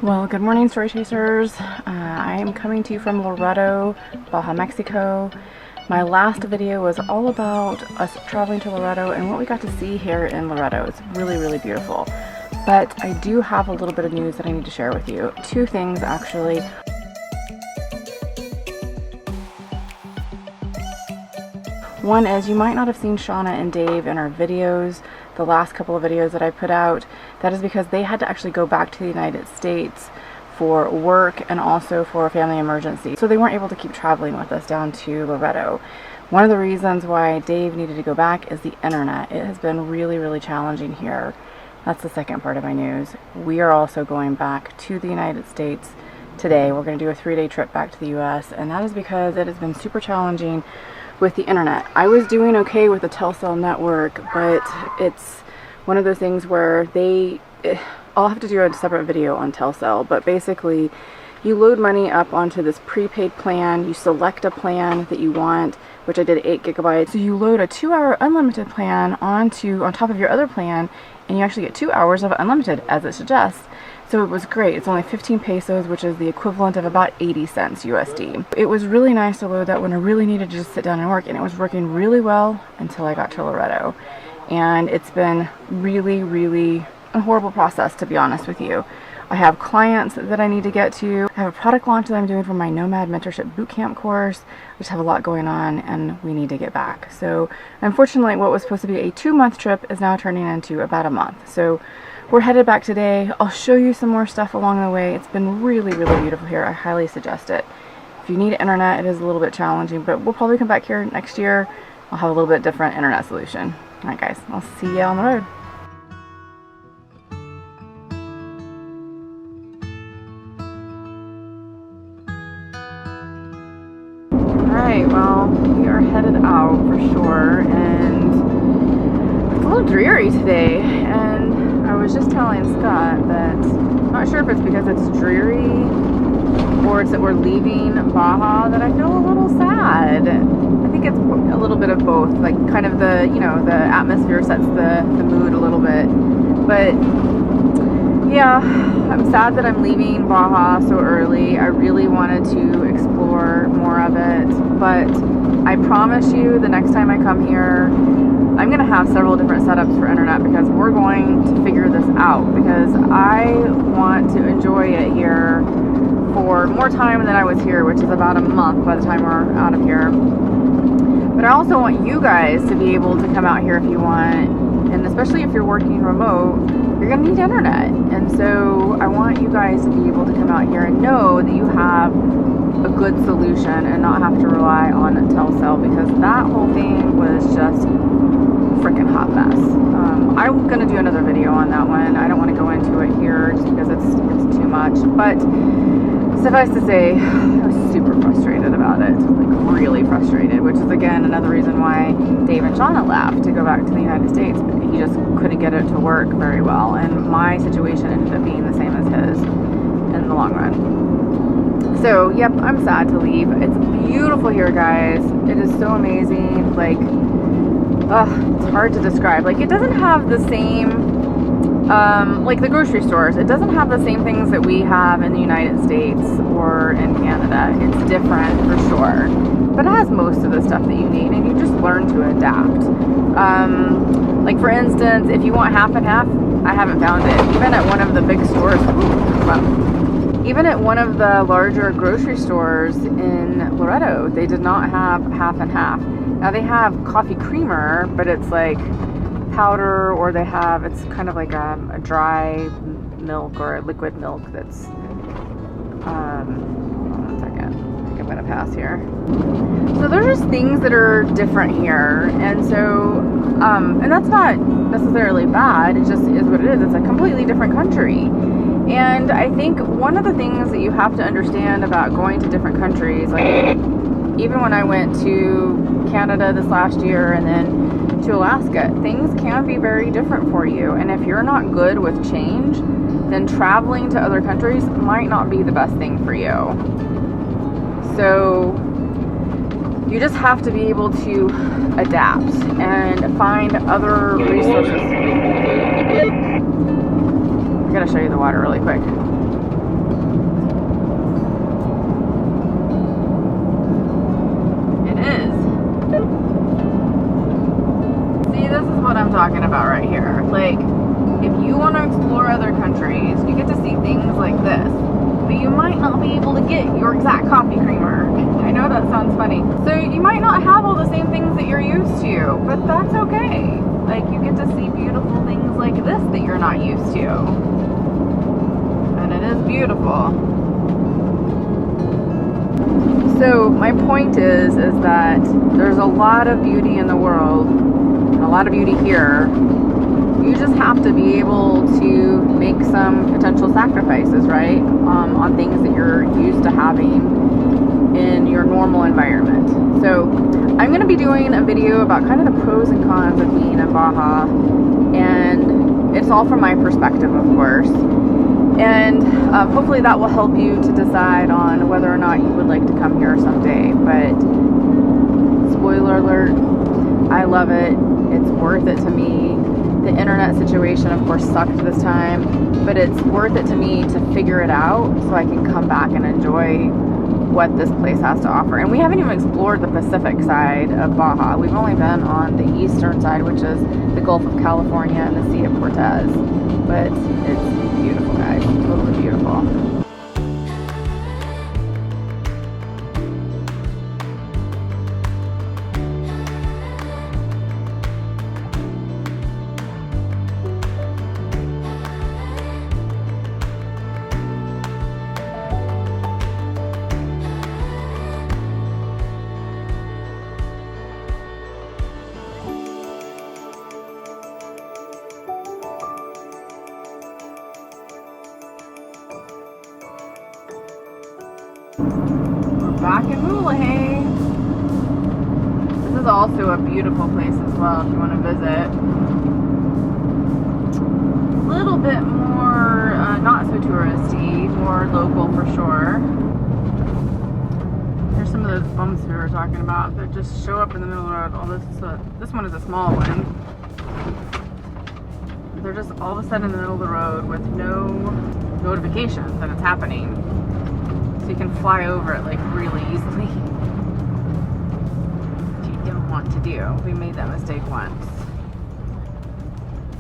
Well, good morning, story chasers. I am coming to you from Loreto, Baja Mexico. My last video was all about us traveling to Loreto and what we got to see here in Loreto. It's really, really beautiful. But I do have a little bit of news that I need to share with you. Two things, actually. One is, you might not have seen Shauna and Dave in our videos, the last couple of videos that I put out. That is because they had to actually go back to the United States for work and also for a family emergency. So they weren't able to keep traveling with us down to Loreto. One of the reasons why Dave needed to go back is the internet. It has been really, really challenging here. That's the second part of my news. We are also going back to the United States today. We're going to do a 3-day trip back to the US, and that is because it has been super challenging with the internet. I was doing okay with the Telcel network, but it's one of those things where I'll have to do a separate video on Telcel, but basically you load money up onto this prepaid plan, you select a plan that you want, which I did 8 gigabytes. So you load a 2-hour unlimited plan on top of your other plan, and you actually get 2 hours of unlimited as it suggests. So it was great. It's only 15 pesos, which is the equivalent of about 80 cents USD. It was really nice to load that when I really needed to just sit down and work, and it was working really well until I got to Loreto. And it's been really, really a horrible process, to be honest with you. I have clients that I need to get to. I have a product launch that I'm doing for my Nomad Mentorship Bootcamp course. We just have a lot going on and we need to get back. So unfortunately, what was supposed to be a 2-month trip is now turning into about a month. So we're headed back today. I'll show you some more stuff along the way. It's been really, really beautiful here. I highly suggest it. If you need internet, it is a little bit challenging, but we'll probably come back here next year. I'll have a little bit different internet solution. All right, guys, I'll see you on the road. Alright, well, we are headed out for sure, and it's a little dreary today, and I was just telling Scott that I'm not sure if it's because it's dreary or it's that we're leaving Baja that I feel a little sad. I think it's a little bit of both, like kind of the, the atmosphere sets the mood a little bit, but yeah, I'm sad that I'm leaving Baja so early. I really wanted to explore more of it, but I promise you the next time I come here, I'm going to have several different setups for internet because we're going to figure this out, because I want to enjoy it here for more time than I was here, which is about a month by the time we're out of here. But I also want you guys to be able to come out here if you want, and especially if you're working remote, you're going to need internet. And so I want you guys to be able to come out here and know that you have a good solution and not have to rely on Telcel, because that whole thing was just freaking hot mess. I'm going to do another video on that one. I don't want to go into it here just because it's too much, but suffice to say, I was super frustrated about it, like really frustrated, which is again another reason why Dave and Shauna left to go back to the United States. He just couldn't get it to work very well, and my situation ended up being the same as his in the long run. So yep, I'm sad to leave. It's beautiful here, guys. It is so amazing. Like, it's hard to describe. Like, it doesn't have the same like the grocery stores, it doesn't have the same things that we have in the United States or in Canada. It's different for sure, but it has most of the stuff that you need, and you just learn to adapt. Like for instance, if you want half and half, I haven't found it. Even at one of the big stores, even at one of the larger grocery stores in Loreto, they did not have half and half. Now they have coffee creamer, but it's like powder, or it's kind of like a dry milk or a liquid milk that's hold on a second, I think I'm gonna pass here. So there's just things that are different here, and so and that's not necessarily bad, it just is what it is. It's a completely different country, and I think one of the things that you have to understand about going to different countries, like even when I went to Canada this last year and then to Alaska, things can be very different for you, and if you're not good with change, then traveling to other countries might not be the best thing for you. So you just have to be able to adapt and find other resources. I gotta show you the water really quick. like this, but you might not be able to get your exact coffee creamer. I know that sounds funny. So you might not have all the same things that you're used to, but that's okay. Like, you get to see beautiful things like this that you're not used to. And it is beautiful. So my point is that there's a lot of beauty in the world, and a lot of beauty here. You just have to be able to make some potential sacrifices, right? On things that you're used to having in your normal environment. So I'm going to be doing a video about kind of the pros and cons of being in Baja, and it's all from my perspective, of course. And hopefully that will help you to decide on whether or not you would like to come here someday. But spoiler alert, I love it. It's worth it to me. The internet situation, of course, sucked this time, but it's worth it to me to figure it out so I can come back and enjoy what this place has to offer. And we haven't even explored the Pacific side of Baja. We've only been on the eastern side, which is the Gulf of California and the Sea of Cortez. But it's beautiful, guys. Totally beautiful. We're back in Moolahay. This is also a beautiful place as well if you want to visit. A little bit more, not so touristy, more local for sure. There's some of those bumps we were talking about that just show up in the middle of the road. Oh, this one is a small one. They're just all of a sudden in the middle of the road with no notifications that it's happening. So you can fly over it like really easily. Which you don't want to do. We made that mistake once.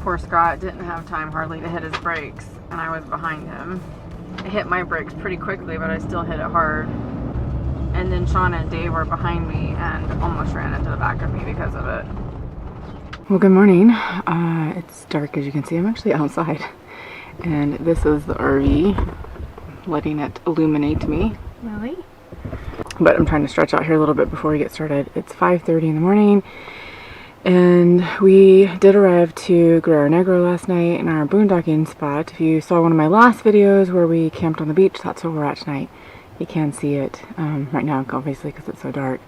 Poor Scott didn't have time hardly to hit his brakes, and I was behind him. I hit my brakes pretty quickly, but I still hit it hard. And then Shauna and Dave were behind me and almost ran into the back of me because of it. Well, good morning. It's dark, as you can see. I'm actually outside, and this is the RV, letting it illuminate me. Really? But I'm trying to stretch out here a little bit before we get started. It's 5:30 in the morning, and we did arrive to Guerrero Negro last night in our boondocking spot. If you saw one of my last videos where we camped on the beach, that's where we're at tonight. You can see it right now, obviously, because it's so dark.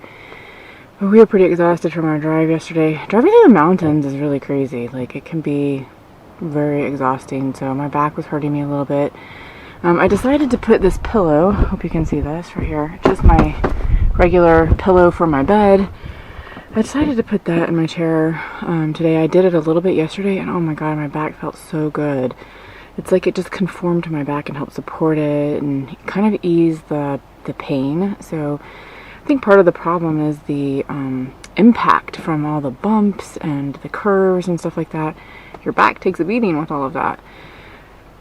But we were pretty exhausted from our drive yesterday. Driving through the mountains is really crazy. Like, it can be very exhausting, so my back was hurting me a little bit. I decided to put this pillow, hope you can see this right here, just my regular pillow for my bed. I decided to put that in my chair today. I did it a little bit yesterday, and oh my god, my back felt so good. It's like it just conformed to my back and helped support it and kind of ease the pain. So I think part of the problem is the impact from all the bumps and the curves and stuff like that. Your back takes a beating with all of that.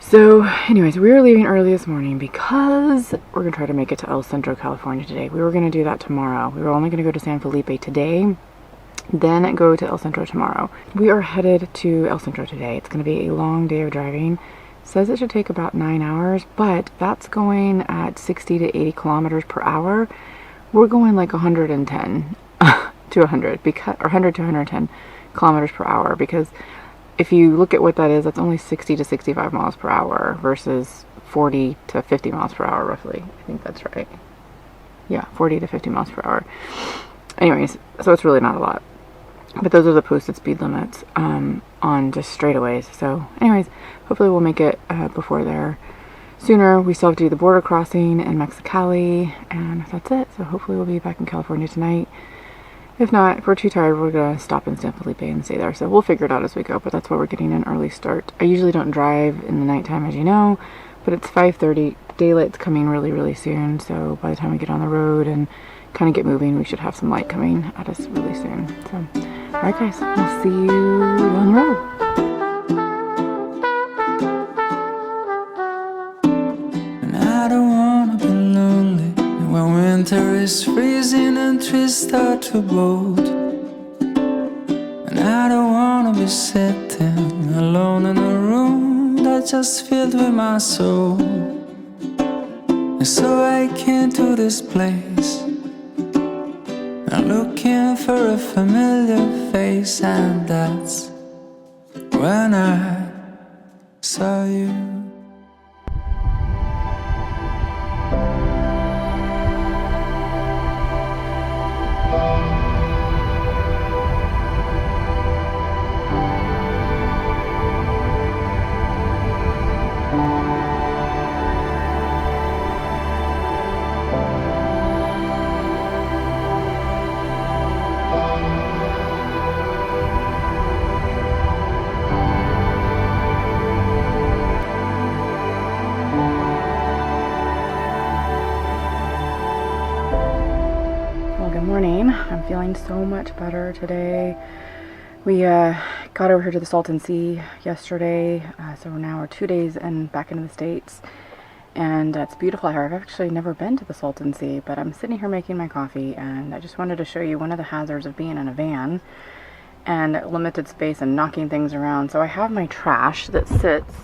So anyways, we were leaving early this morning because we're going to try to make it to El Centro, California today. We were going to do that tomorrow. We were only going to go to San Felipe today, then go to El Centro tomorrow. We are headed to El Centro today. It's going to be a long day of driving. It says it should take about 9 hours, but that's going at 60 to 80 kilometers per hour. We're going like 110 to 100, because, or 100 to 110 kilometers per hour, because if you look at what that is, that's only 60 to 65 miles per hour versus 40 to 50 miles per hour, roughly. I think that's right. Yeah, 40 to 50 miles per hour. Anyways, so it's really not a lot. But those are the posted speed limits on just straightaways. So anyways, hopefully we'll make it before there sooner. We still have to do the border crossing in Mexicali, and that's it. So hopefully we'll be back in California tonight. If not, if we're too tired, we're going to stop in San Felipe and stay there. So we'll figure it out as we go, but that's why we're getting an early start. I usually don't drive in the nighttime, as you know, but it's 5:30. Daylight's coming really, really soon. So by the time we get on the road and kind of get moving, we should have some light coming at us really soon. So, all right, guys, we'll see you on the road. winter is freezing and trees start to bolt, and I don't wanna be sitting alone in a room that's just filled with my soul. And so I came to this place, I'm looking for a familiar face, and that's when I saw you. I'm feeling so much better today. We got over here to the Salton Sea yesterday, so now we're 2 days and back into the States, and it's beautiful here. I've actually never been to the Salton Sea, but I'm sitting here making my coffee, and I just wanted to show you one of the hazards of being in a van and limited space and knocking things around. So I have my trash that sits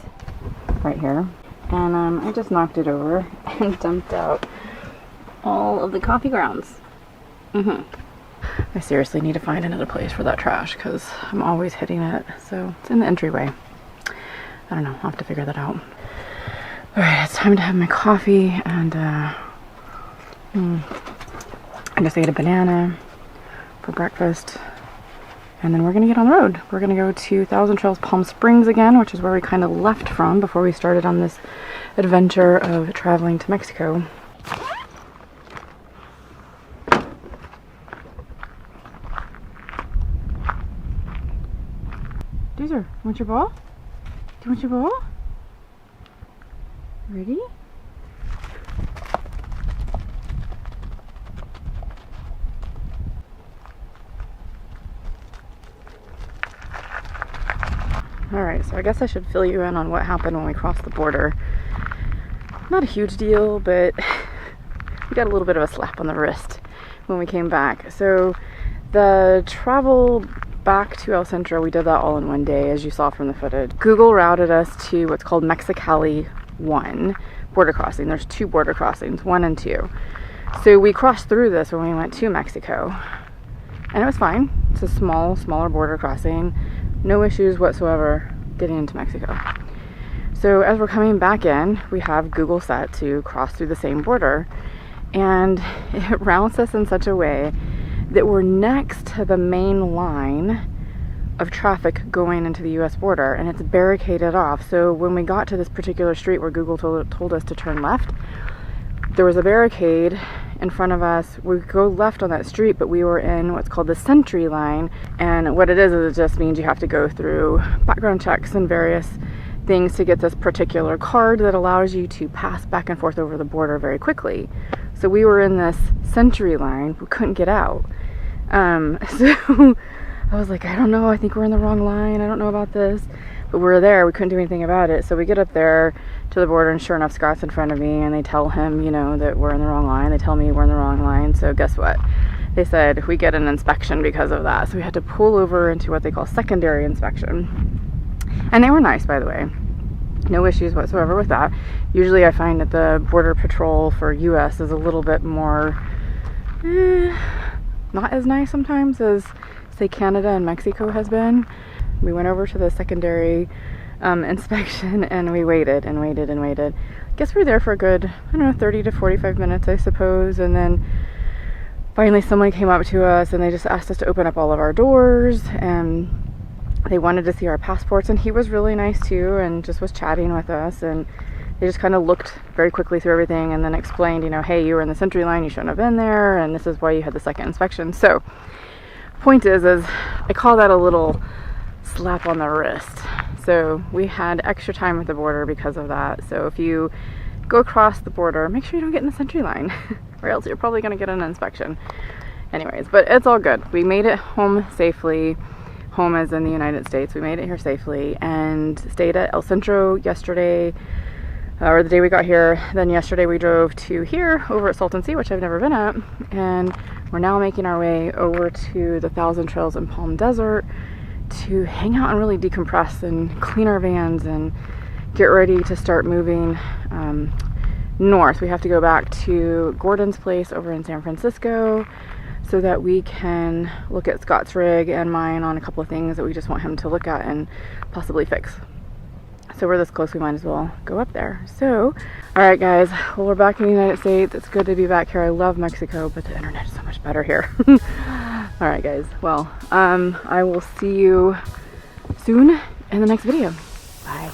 right here, and I just knocked it over and dumped out all of the coffee grounds. I seriously need to find another place for that trash because I'm always hitting it. So it's in the entryway. I don't know, I'll have to figure that out. Alright, it's time to have my coffee, and I just ate a banana for breakfast. And then we're gonna get on the road. We're gonna go to Thousand Trails Palm Springs again, which is where we kind of left from before we started on this adventure of traveling to Mexico. Dozer, want your ball? Do you want your ball? Ready? Alright, so I guess I should fill you in on what happened when we crossed the border. Not a huge deal, but we got a little bit of a slap on the wrist when we came back. So the travel back to El Centro, we did that all in one day, as you saw from the footage. Google routed us to what's called Mexicali 1 border crossing. There's 2 border crossings, 1 and 2. So we crossed through this when we went to Mexico, and it was fine. It's a smaller border crossing. No issues whatsoever getting into Mexico. So as we're coming back in, we have Google set to cross through the same border, and it routes us in such a way that we're next to the main line of traffic going into the US border, and it's barricaded off. So when we got to this particular street where Google told us to turn left, there was a barricade in front of us. We go left on that street, but we were in what's called the Sentry line, and what it is it just means you have to go through background checks and various things to get this particular card that allows you to pass back and forth over the border very quickly. So we were in this Sentry line, we couldn't get out. So I was like, I don't know, I think we're in the wrong line, I don't know about this. But we're there, we couldn't do anything about it. So we get up there to the border, and sure enough, Scott's in front of me, and they tell him, you know, that we're in the wrong line. They tell me we're in the wrong line. So guess what? They said we get an inspection because of that. So we had to pull over into what they call secondary inspection. And they were nice, by the way. No issues whatsoever with that. Usually I find that the Border Patrol for US is a little bit more, not as nice sometimes as, say, Canada and Mexico has been. We went over to the secondary inspection, and we waited and waited and waited. Guess we were there for a good, I don't know, 30 to 45 minutes, I suppose. And then finally someone came up to us, and they just asked us to open up all of our doors, and they wanted to see our passports. And he was really nice too, and just was chatting with us. And they just kind of looked very quickly through everything, and then explained, you know, hey, you were in the Sentry line, you shouldn't have been there, and this is why you had the second inspection. So point is I call that a little slap on the wrist. So we had extra time at the border because of that. So if you go across the border, make sure you don't get in the Sentry line or else you're probably going to get an inspection. Anyways, but it's all good. We made it home safely. Home as in the United States. We made it here safely and stayed at El Centro yesterday. or the day we got here. Then yesterday we drove to here over at Salton Sea, which I've never been at, and we're now making our way over to the Thousand Trails in Palm Desert to hang out and really decompress and clean our vans and get ready to start moving north. We have to go back to Gordon's place over in San Francisco so that we can look at Scott's rig and mine on a couple of things that we just want him to look at and possibly fix. So we're this close, we might as well go up there. So, all right guys, well, we're back in the United States. It's good to be back here. I love Mexico, but the internet is so much better here. All right guys, well, I will see you soon in the next video. Bye.